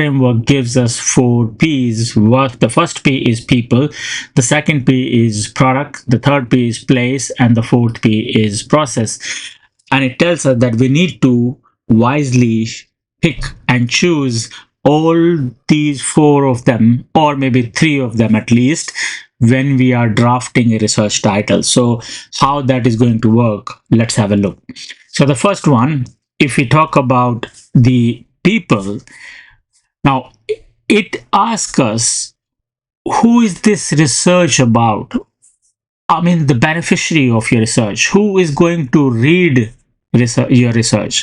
framework gives us 4 P's. The first P is people, the second P is product, the third P is place, and the fourth P is process. And it tells us that we need to wisely pick and choose all these 4 of them, or maybe 3 of them at least, when we are drafting a research title. So how that is going to work, let's have a look. So the first one, if we talk about the people, now it asks us, who is this research about? I mean, the beneficiary of your research. Who is going to read your research?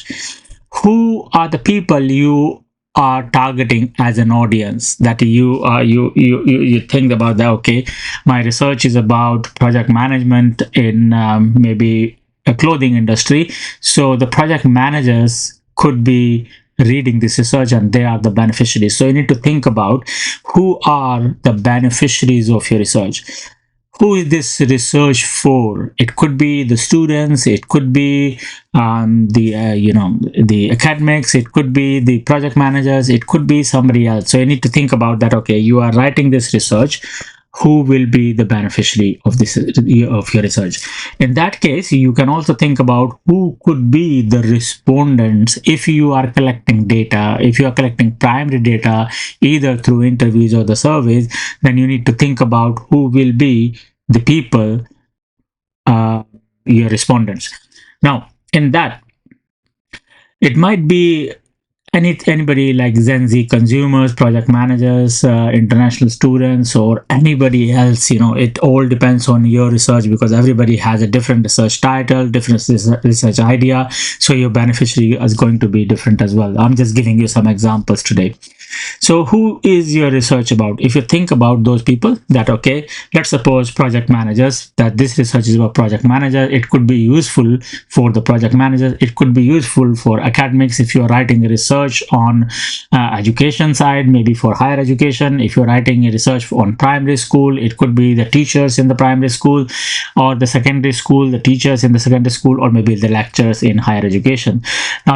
Who are the people you are targeting as an audience? That you think about that, okay, my research is about project management in maybe a clothing industry, so the project managers could be reading this research and they are the beneficiaries. So you need to think about who are the beneficiaries of your research. Who is this research for? It could be the students, it could be the academics, it could be the project managers, it could be somebody else. So you need to think about that, okay, you are writing this research, who will be the beneficiary of your research? In that case, you can also think about who could be the respondents. If you are collecting data, if you are collecting primary data either through interviews or the surveys, then you need to think about who will be the people, your respondents. Now in that, it might be anybody like Gen Z consumers, project managers, international students, or anybody else. It all depends on your research, because everybody has a different research title, different research idea, so your beneficiary is going to be different as well. I'm just giving you some examples today. So who is your research about? If you think about those people, that okay, let's suppose project managers, that this research is about project manager, it could be useful for the project managers, it could be useful for academics if you're writing a research on education side, maybe for higher education. If you're writing a research on primary school, it could be the teachers in the primary school, or the secondary school, the teachers in the secondary school, or maybe the lecturers in higher education. Now